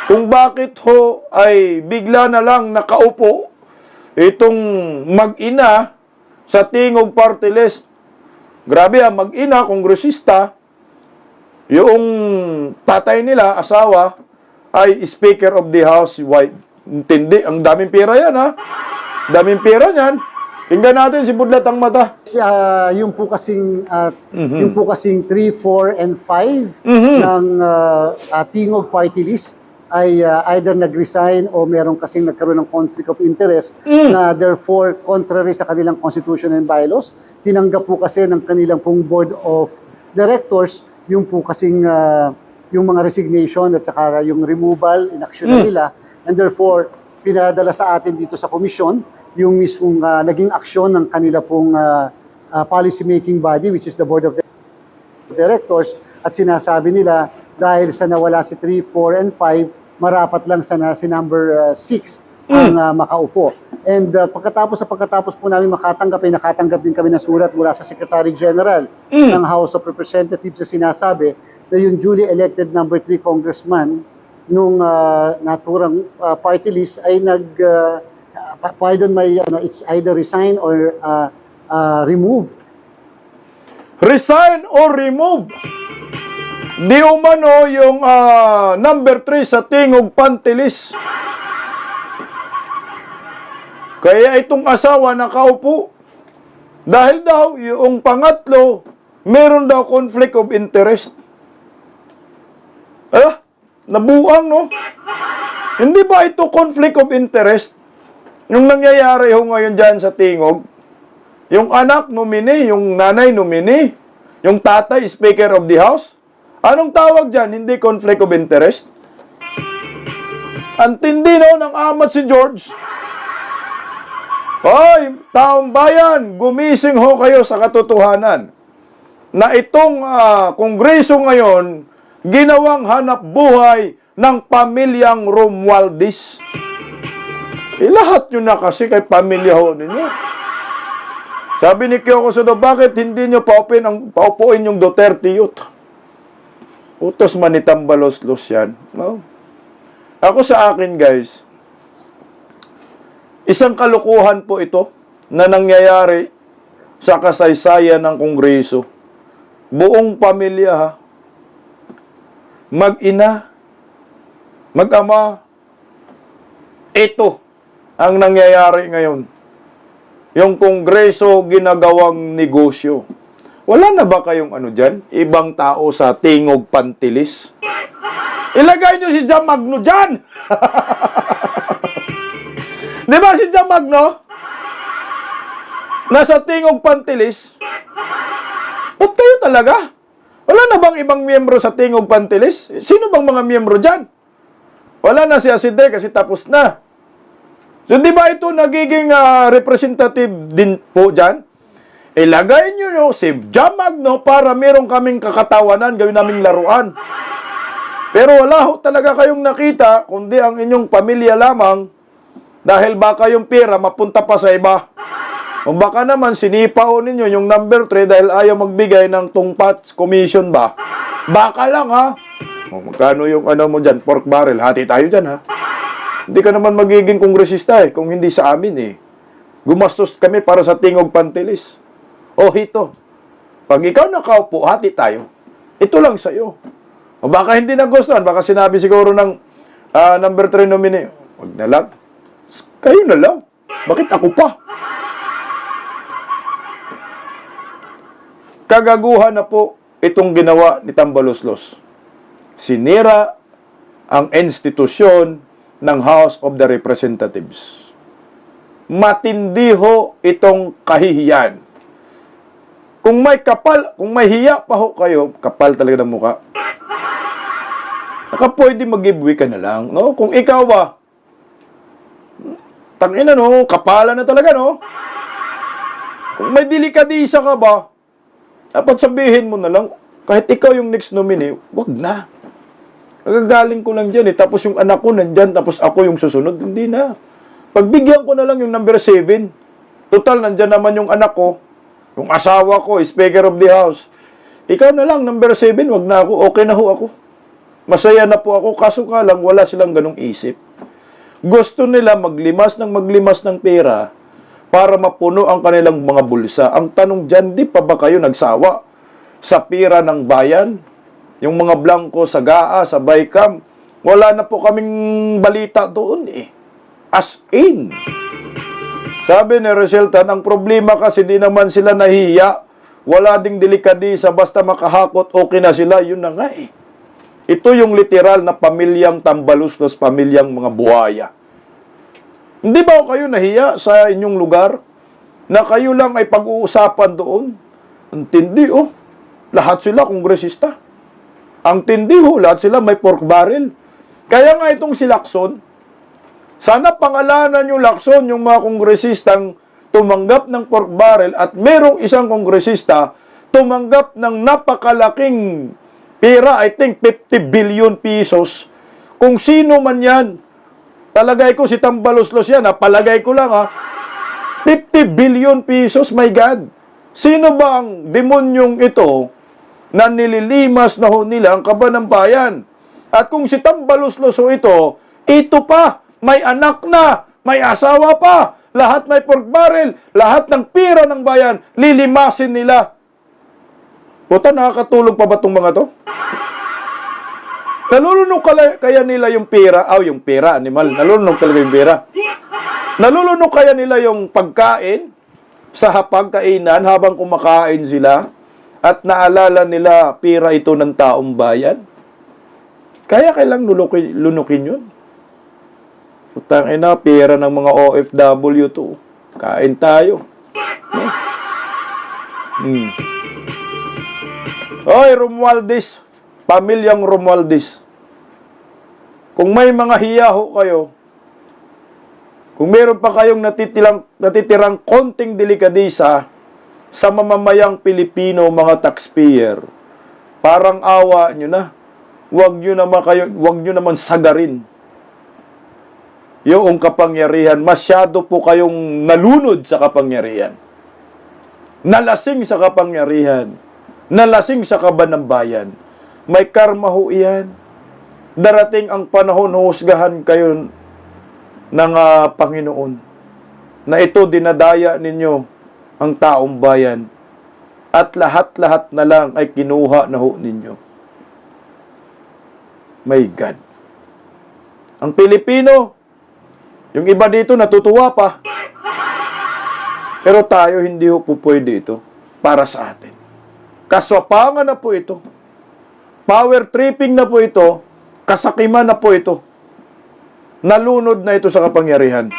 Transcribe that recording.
kung bakit ho ay bigla na lang nakaupo itong mag-ina sa Tingog Party List. Grabe mag-ina, kongresista, yung tatay nila, asawa, ay Speaker of the House, wife. Intindi, ang daming pera yan daming pera niyan. Tingnan natin si Budlat ang mata. Yung po kasing 3, 4, and 5 ng Tingog Party List ay either nag-resign o meron kasing nagkaroon ng conflict of interest na therefore contrary sa kanilang constitution and bylaws. Tinanggap po kasi ng kanilang pong board of directors yung po kasing yung mga resignation at saka yung removal, inaksyon nila, and therefore pinadala sa atin dito sa komisyon yung mismong naging aksyon ng kanila pong policy making body, which is the board of directors, at sinasabi nila dahil sa nawala si 3, 4, and 5, marapat lang sana si number 6 ang makaupo. And pagkatapos po namin nakatanggap din kami ng surat mula sa Secretary General ng House of Representatives na sinasabi na yung duly elected number 3 congressman nung naturang party list ay it's either resign or removed. Resign or remove? Di umano yung number 3 sa Tingog Party List. Kaya itong asawa nakaupo. Dahil daw, yung pangatlo, meron daw conflict of interest. Nabuang, no? Hindi ba ito conflict of interest? Yung nangyayari ho ngayon dyan sa Tingog, yung anak nominee, yung nanay nominee, yung tatay Speaker of the House, anong tawag dyan? Hindi conflict of interest? Ang tindi no ng amat si George. Hoy, taong bayan, gumising ho kayo sa katotohanan na itong kongreso ngayon ginawang hanap buhay ng pamilyang Romualdez. Lahat yun na kasi kay pamilya ho ninyo. Sabi ni Kyoko Sodo, bakit hindi nyo paupuin yung Duterte youth? Utos manitambalos-los yan. No? Ako sa akin, guys, isang kalukuhan po ito na nangyayari sa kasaysayan ng Kongreso. Buong pamilya, mag-ina, mag-ama, ito ang nangyayari ngayon. Yung Kongreso ginagawang negosyo. Wala na ba kayong dyan? Ibang tao sa Tingog Party List? Ilagay nyo si Jam Magno dyan! Di ba si Jam Magno? Nasa Tingog Party List? Ba't kayo talaga? Wala na bang ibang miyembro sa Tingog Party List? Sino bang mga miyembro dyan? Wala na si Asidre kasi tapos na. So di ba ito nagiging representative din po dyan? Ilagay nyo si Jam Magno para meron kaming kakatawanan, gawin naming laruan. Pero wala ho talaga kayong nakita, kundi ang inyong pamilya lamang, dahil baka yung pera mapunta pa sa iba. O baka naman sinipa ho ninyo yung number 3 dahil ayaw magbigay ng tungpats commission ba? Baka lang O magkano yung mo dyan, pork barrel, hati tayo dyan Hindi ka naman magiging kongresista kung hindi sa amin Gumastos kami para sa Tingog Party List. Hito. Pag ikaw nakaupo, hati tayo. Ito lang sa'yo. O baka hindi nagustuhan, baka sinabi siguro ng number 3 nominee, wag na lang. Kayo na lang. Bakit ako pa? Kagaguhan na po itong ginawa ni Tambaloslos. Sinira ang institusyon ng House of the Representatives. Matindi ho itong kahihiyan. Kung may hiya pa ho kayo, kapal talaga ng mukha. Saka pwede mag-giveaway ka na lang, no? Kung ikaw ba, tangina, no? Kapala na talaga, no? Kung may delikadisa ka ba, dapat sabihin mo na lang, kahit ikaw yung next nominee, wag na. Nagagaling ko lang dyan, tapos yung anak ko nandyan, tapos ako yung susunod, hindi na. Pagbigyan ko na lang yung number 7. Total, nandyan naman yung anak ko, yung asawa ko, Speaker of the House. Ikaw na lang, number 7, wag na ako, okay na ho ako. Masaya na po ako, kaso nga lang, wala silang ganong isip. Gusto nila maglimas ng pera para mapuno ang kanilang mga bulsa. Ang tanong dyan, di pa ba kayo nagsawa sa pera ng bayan? Yung mga blanco sa GAA, sa BICAM, wala na po kaming balita doon eh. As in. Sabi ni Rochelle Tan, ang problema kasi di naman sila nahiya. Wala ding delikadisa, basta makahakot, okay na sila. Yun na nga eh. Ito yung literal na pamilyang tambaluslos, pamilyang mga buhaya. Hindi ba kayo nahiya sa inyong lugar na kayo lang ay pag-uusapan doon? Ang tindi oh. Lahat sila kongresista. Ang tindi ho, lahat sila may pork barrel. Kaya nga itong si Lacson, sana pangalanan yung Lacson, yung mga kongresistang tumanggap ng pork barrel at merong isang kongresista tumanggap ng napakalaking pera, I think 50 billion pesos. Kung sino man yan, palagay ko si Tambaloslos yan, palagay ko lang 50 billion pesos, my God. Sino ba ang demonyong ito na nililimas na ho nila ang kaban ng bayan? At kung si Tambaloslos ito pa, may anak na, may asawa pa, lahat may pork barrel, lahat ng pira ng bayan, lilimasin nila. Puta, nakakatulog pa ba itong mga to? Nalulunok kaya nila yung pera, yung pera, animal, nalulunok talaga yung pera. Nalulunok kaya nila yung pagkain sa hapagkainan habang kumakain sila at naalala nila pera ito ng taong bayan? Kaya kailang lunukin yun. Putang ina, pera ng mga OFW to. Kain tayo. Oy, Romualdez, pamilyang Romualdez. Kung may mga hiyaho kayo, kung meron pa kayong natitirang konting delikadisa sa mamamayang Pilipino, mga taxpayer, parang awa nyo na. Huwag nyo naman sagarin yung kapangyarihan. Masyado po kayong nalunod sa kapangyarihan. Nalasing sa kapangyarihan. Nalasing sa kaban ng bayan. May karma ho iyan. Darating ang panahon, husgahan kayo ng Panginoon na ito dinadaya ninyo ang taong bayan at lahat-lahat na lang ay kinuha na ho ninyo. My God. Ang Pilipino, yung iba dito natutuwa pa. Pero tayo hindi ho po pwede ito para sa atin. Kaswapangan na po ito. Power tripping na po ito. Kasakiman na po ito. Nalunod na ito sa kapangyarihan.